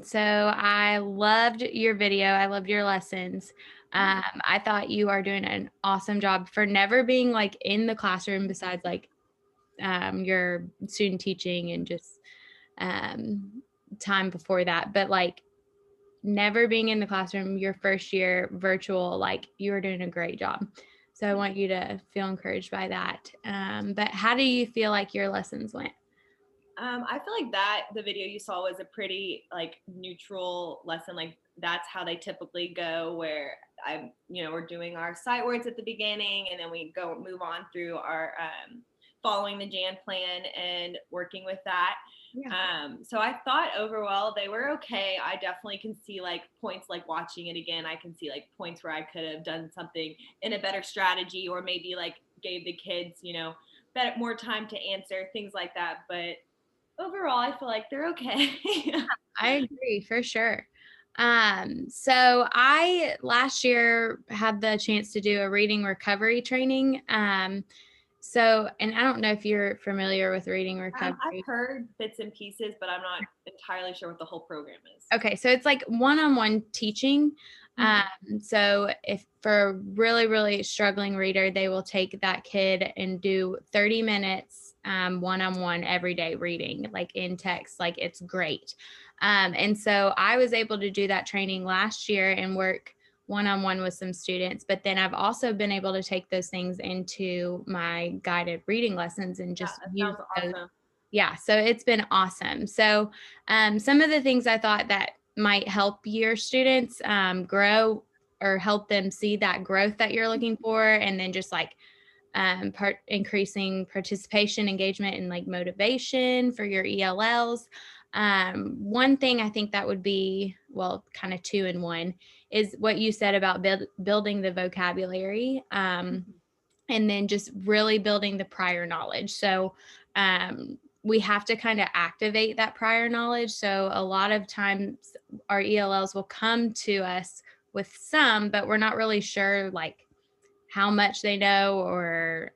So I loved your video. I loved your lessons. I thought you are doing an awesome job for never being like in the classroom besides like your student teaching and just um, time before that. But like never being in the classroom, your first year virtual, like you were doing a great job. So I want you to feel encouraged by that. But how do you feel like your lessons went? I feel like that the video you saw was a pretty like neutral lesson. Like that's how they typically go. Where we're doing our sight words at the beginning, and then we go move on through our following the Jan plan and working with that. Yeah. So I thought overall they were okay. I definitely can see like points like watching it again. I can see like points where I could have done something in a better strategy, or maybe like gave the kids, better more time to answer things like that. But overall, I feel like they're okay. I agree for sure. So I last year had the chance to do a reading recovery training. And I don't know if you're familiar with reading I've recovery. heard bits and pieces, but I'm not entirely sure what the whole program is. Okay, so it's like one-on-one teaching. Mhm. So if for a really, really struggling reader, they will take that kid and do 30 minutes one-on-one every day reading, like in text, like it's great. And so I was able to do that training last year and work one-on-one with some students, but then I've also been able to take those things into my guided reading lessons and Yeah, just that use sounds those. awesome. Yeah, so it's been awesome. So some of the things I thought that might help your students grow or help them see that growth that you're looking for, and then just like increasing participation, engagement, and like motivation for your ELLs. One thing I think that would be, well, kind of two in one, is what you said about building the vocabulary. Mhm. And then just really building the prior knowledge. So we have to kind of activate that prior knowledge. So a lot of times our ELLs will come to us with some, but we're not really sure like how much they know or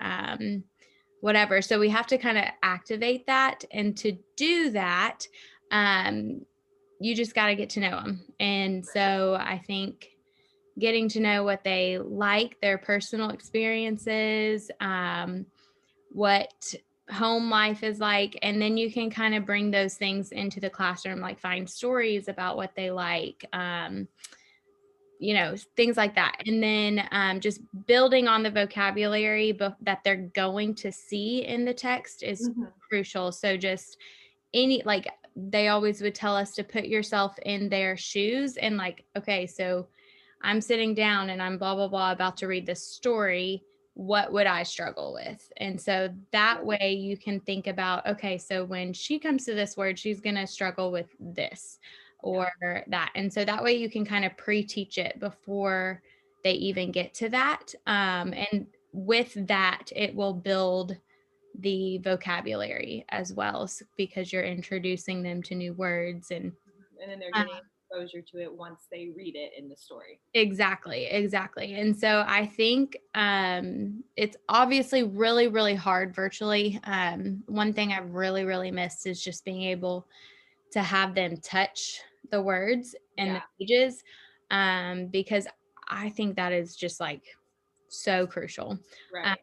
whatever. So we have to kind of activate that. And to do that, um, you just got to get to know them. And so I think getting to know what they like, their personal experiences, what home life is like. And then you can kind of bring those things into the classroom, like find stories about what they like, things like that. And then just building on the vocabulary that they're going to see in the text is Mhm. crucial. So just like they always would tell us to put yourself in their shoes and like, okay, so I'm sitting down and I'm blah, blah, blah about to read this story. What would I struggle with? And so that way you can think about, okay, so when she comes to this word, she's going to struggle with this Yeah. or that. And so that way you can kind of pre teach it before they even get to that. And with that, it will build the vocabulary as well because you're introducing them to new words and And then they're getting exposure to it once they read it in the story. exactly, exactly. And so I think it's obviously really, really hard virtually. One thing I've really, really missed is just being able to have them touch the words and the Yeah. pages because I think that is just like so crucial. Right.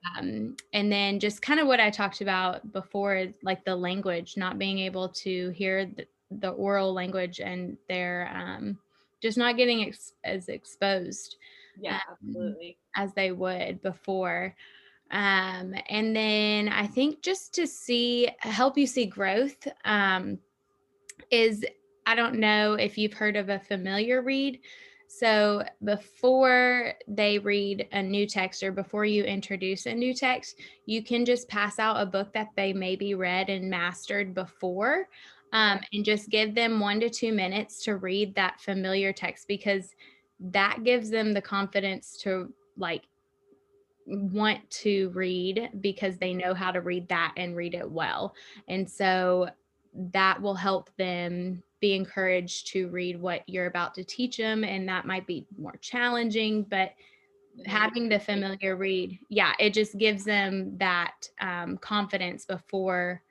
And then just kind of what I talked about before, like the language, not being able to hear the oral language and they're just not getting as exposed Yeah, um, absolutely. as they would before. And then I think just to help you see growth is I don't know if you've heard of a familiar read. So before they read a new text or before you introduce a new text, you can just pass out a book that they maybe read and mastered before, Okay. and just give them 1 to 2 minutes to read that familiar text because that gives them the confidence to like want to read because they know how to read that and read it well. And so that will help them be encouraged to read what you're about to teach them. And that might be more challenging, but And then having the familiar read, yeah, it just gives them that confidence before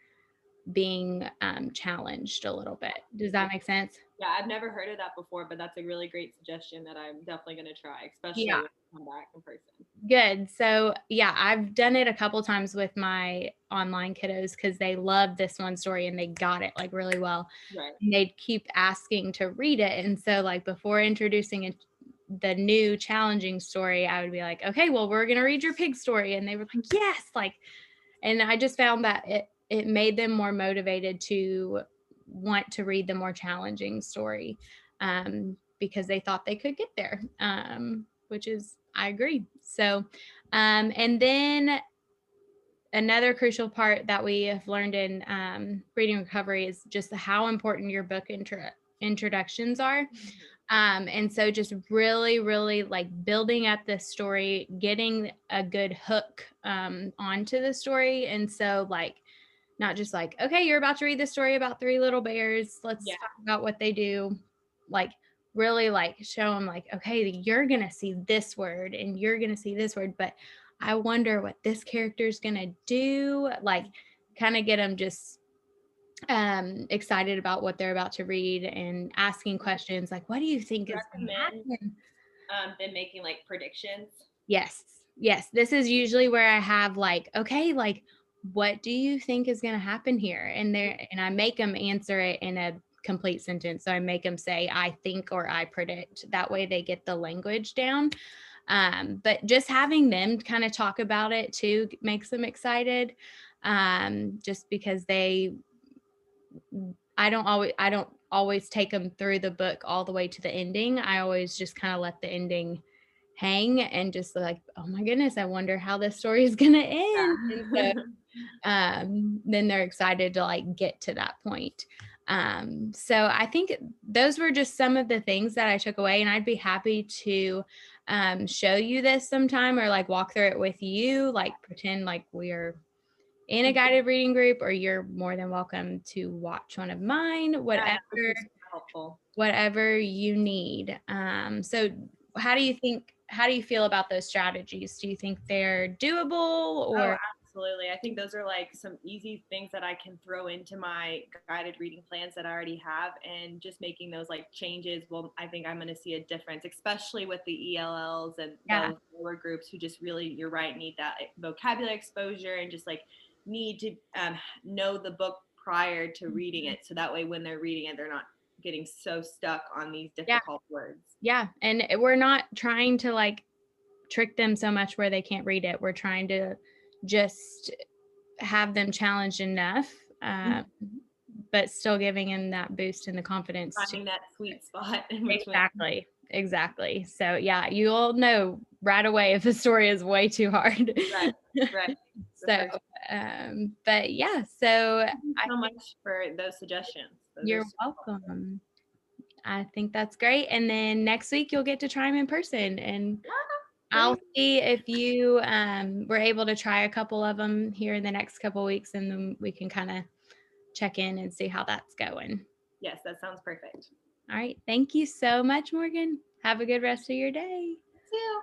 being challenged a little bit. Does that make sense? Yeah, I've never heard of that before, but that's a really great suggestion that I'm definitely going to try, especially Yeah. when I come back in person. Good. So, yeah, I've done it a couple times with my online kiddos because they love this one story and they got it like really well. Right. And they'd keep asking to read it. And so, like, before introducing it, the new challenging story, I would be like, okay, well, we're going to read your pig story. And they were like, yes. Like, and I just found that it made them more motivated to want to read the more challenging story, because they thought they could get there, which is, I agree. So, and then another crucial part that we have learned in reading recovery is just how important your book introductions are. And so just really, really like building up this story, getting a good hook onto the story. And so like, not just like, okay, you're about to read the story about three little bears. Let's Yeah. talk about what they do. Like really like show them like, okay, you're going to see this word and you're going to see this word, but I wonder what this character is going to do. Like kind of get them just excited about what they're about to read and asking questions like, what do you think is going to Recommend happen? them making like predictions. Yes. Yes. This is usually where I have like, okay, like, what do you think is going to happen here? And I make them answer it in a complete sentence. So I make them say, I think, or I predict. That way they get the language down. But just having them kind of talk about it too makes them excited. Just because I don't always take them through the book all the way to the ending. I always just kind of let the ending hang and just like, oh my goodness, I wonder how this story is going to end. And so Yeah. then they're excited to like get to that point. So I think those were just some of the things that I took away, and I'd be happy to show you this sometime or like walk through it with you, like pretend like we're in a guided reading group, or you're more than welcome to watch one of mine, Yeah, that would be super helpful. whatever you need. So how do you feel about those strategies? Do you think they're doable Oh, or absolutely. I think those are like some easy things that I can throw into my guided reading plans that I already have, and just making those like changes. Well, I think I'm going to see a difference, especially with the ELLs and yeah, those lower groups who just really, you're right, need that vocabulary exposure and just like need to know the book prior to reading it. So that way, when they're reading it, they're not getting so stuck on these yeah, difficult words. yeah. And we're not trying to like trick them so much where they can't read it. We're trying to just have them challenged enough, but still giving them that boost in the confidence to Finding that sweet spot in between. exactly, exactly. So yeah, you'll know right away if the story is way too hard. Right, right. For So, sure. but yeah, so Thank you I so think much for those suggestions. Those are you're so helpful. welcome. I think that's great. And then next week you'll get to try them in person, and I'll Great. see if you were able to try a couple of them here in the next couple weeks, and then we can kind of check in and see how that's going. Yes, that sounds perfect. All right. Thank you so much, Morgan. Have a good rest of your day. You too.